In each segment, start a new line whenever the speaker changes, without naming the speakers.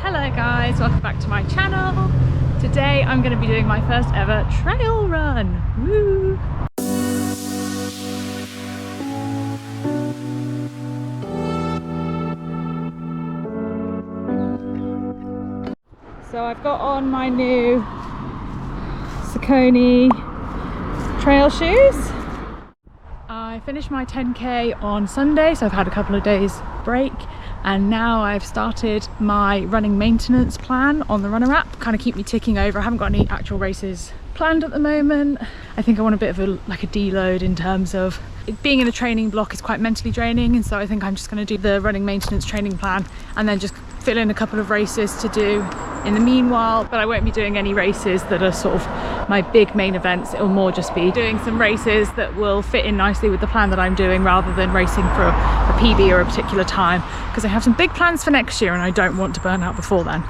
Hello guys, welcome back to my channel. Today I'm going to be doing my first ever trail run. Woo! So I've got on my new Saucony trail shoes. I finished my 10k on Sunday, so I've had a couple of days break, and now I've started my running maintenance plan on the Runner app, kind of keep me ticking over. I haven't got any actual races planned at the moment. I think I want a bit of a deload in terms of being in a training block is quite mentally draining, and so I think I'm just going to do the running maintenance training plan and then just fill in a couple of races to do in the meanwhile. But I won't be doing any races that are sort of my big main events. It will more just be doing some races that will fit in nicely with the plan that I'm doing, rather than racing for a PB or a particular time, because I have some big plans for next year and I don't want to burn out before then.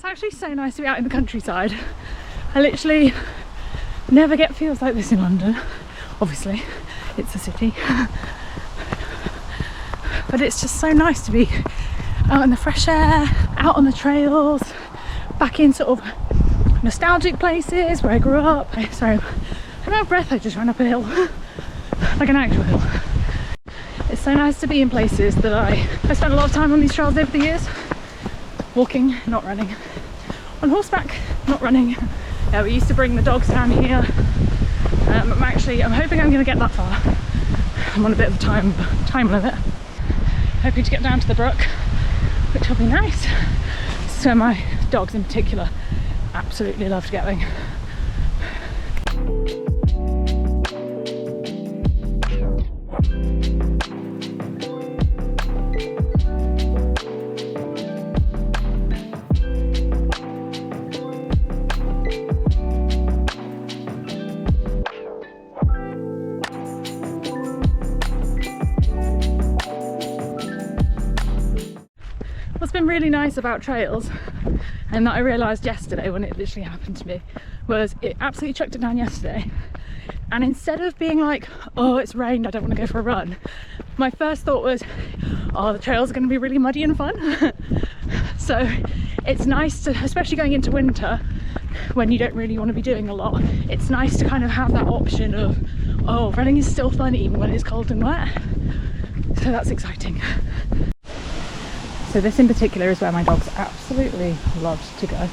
Actually so nice to be out in the countryside. I literally never get feels like this in London. Obviously it's a city, but it's just so nice to be out in the fresh air, out on the trails, back in sort of nostalgic places where I grew up. Sorry, I'm out of breath. I just ran up a hill, like an actual hill. It's so nice to be in places that I spent a lot of time on these trails over the years, walking, not running, on horseback, not running. Yeah, we used to bring the dogs down here. I'm hoping I'm going to get that far. I'm on a bit of a time limit. Hoping to get down to the brook, which will be nice. This is where my dogs in particular absolutely loved going. What's been really nice about trails, and that I realised yesterday when it literally happened to me, was it absolutely chucked it down yesterday, and instead of being like, oh it's rained, I don't want to go for a run, my first thought was, oh the trails are going to be really muddy and fun. So it's nice to, especially going into winter when you don't really want to be doing a lot, it's nice to kind of have that option of, oh running is still fun even when it's cold and wet. So that's exciting. So this in particular is where my dogs absolutely loved to go.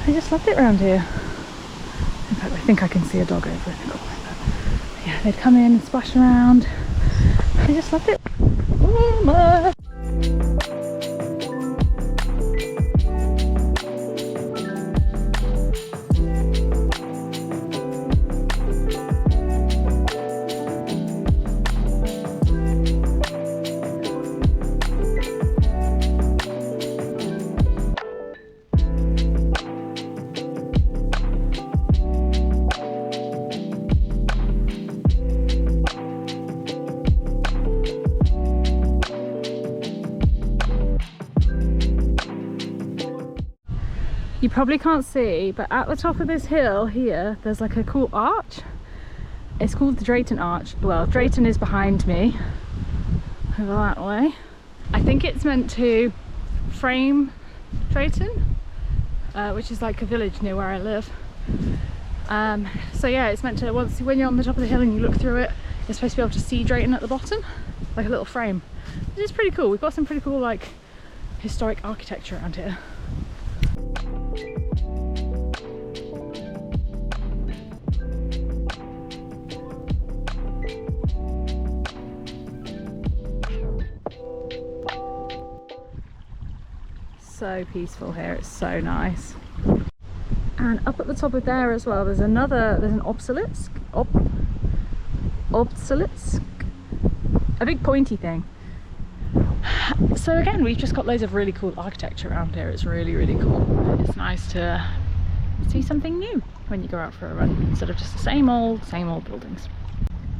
They just loved it around here. In fact, I think I can see a dog over in the corner. But yeah, they'd come in and splash around. They just loved it. Ooh, mud. You probably can't see, but at the top of this hill here, there's like a cool arch. It's called the Drayton Arch. Well, Drayton is behind me, over that way. I think it's meant to frame Drayton, which is like a village near where I live. So yeah, it's meant to, when you're on the top of the hill and you look through it, you're supposed to be able to see Drayton at the bottom, like a little frame. Which is pretty cool. We've got some pretty cool like historic architecture around here. So peaceful here, it's so nice. And up at the top of there as well, there's an obelisk, a big pointy thing. So again, we've just got loads of really cool architecture around here. It's really, really cool. It's nice to see something new when you go out for a run, instead of just the same old buildings.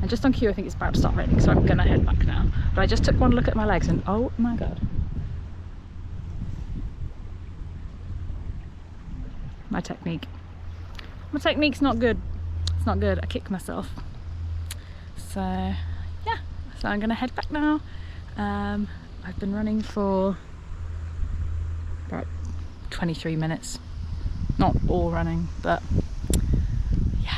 And just on cue, I think it's about to start raining, so I'm gonna head back now. But I just took one look at my legs and oh my god. My technique's not good. It's not good. I kick myself. So yeah, so I'm gonna head back now. I've been running for about 23 minutes. Not all running, but yeah.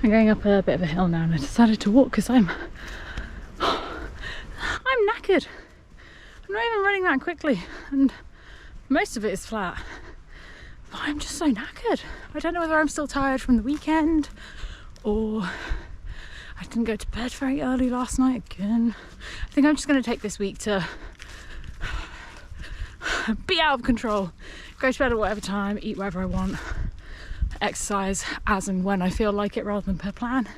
I'm going up a bit of a hill now and I decided to walk because I'm knackered. I'm not even running that quickly and most of it is flat. But I'm just so knackered. I don't know whether I'm still tired from the weekend or I didn't go to bed very early last night again. I think I'm just going to take this week to be out of control, go to bed at whatever time, eat whatever I want, exercise as and when I feel like it rather than per plan,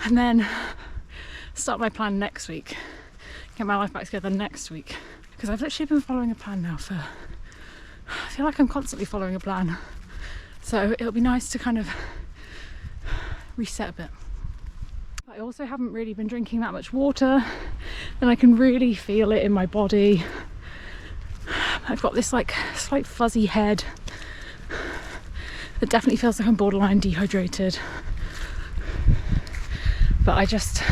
and then start my plan next week, get my life back together next week, because I've literally been following a plan now for, I feel like I'm constantly following a plan, so it'll be nice to kind of reset a bit. I also haven't really been drinking that much water and I can really feel it in my body. I've got this like slight fuzzy head. It definitely feels like I'm borderline dehydrated, but I've just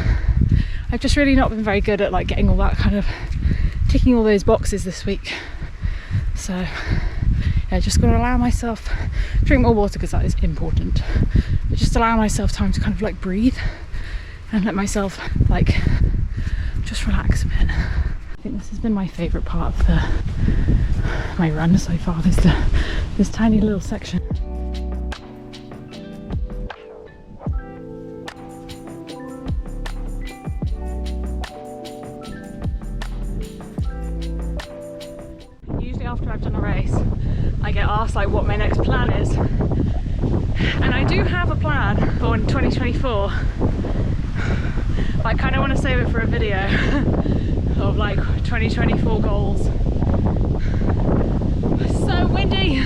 really not been very good at like getting all that kind of ticking all those boxes this week. So yeah, just going to allow myself drink more water because that is important, but just allow myself time to kind of like breathe and let myself like just relax a bit. I think this has been my favourite part of my run so far. There's this tiny little section. After I've done a race, I get asked like what my next plan is, and I do have a plan for 2024, but I kind of want to save it for a video of like 2024 goals. It's so windy.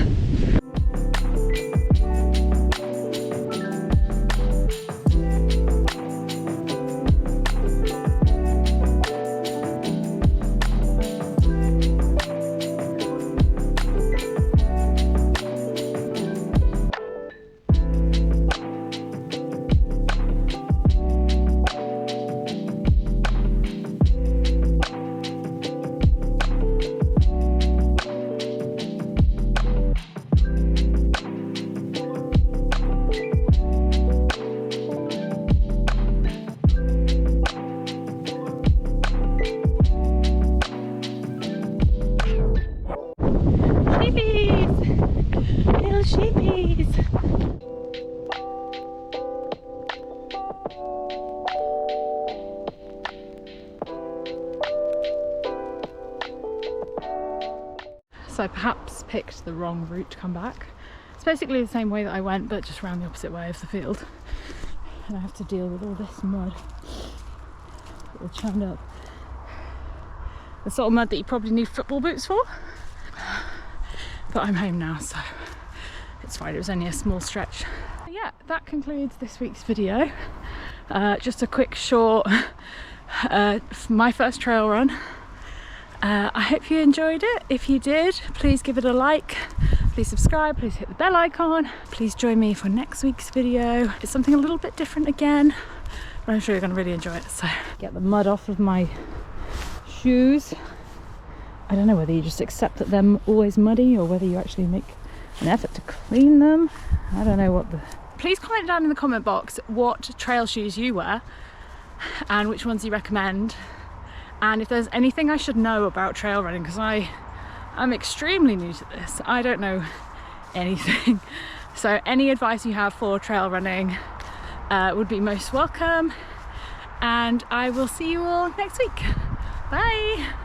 So I perhaps picked the wrong route to come back. It's basically the same way that I went, but just around the opposite way of the field. And I have to deal with all this mud all churned up. The sort of mud that you probably need football boots for. But I'm home now, so it's fine. It was only a small stretch. But yeah, that concludes this week's video. Just a quick short, my first trail run. I hope you enjoyed it. If you did, please give it a like, please subscribe, please hit the bell icon, please join me for next week's video. It's something a little bit different again, but I'm sure you're going to really enjoy it. So get the mud off of my shoes. I don't know whether you just accept that they're always muddy or whether you actually make an effort to clean them. I don't know what the... Please comment down in the comment box what trail shoes you wear and which ones you recommend. and if there's anything I should know about trail running, because I'm extremely new to this. I don't know anything. So any advice you have for trail running would be most welcome, and I will see you all next week. Bye.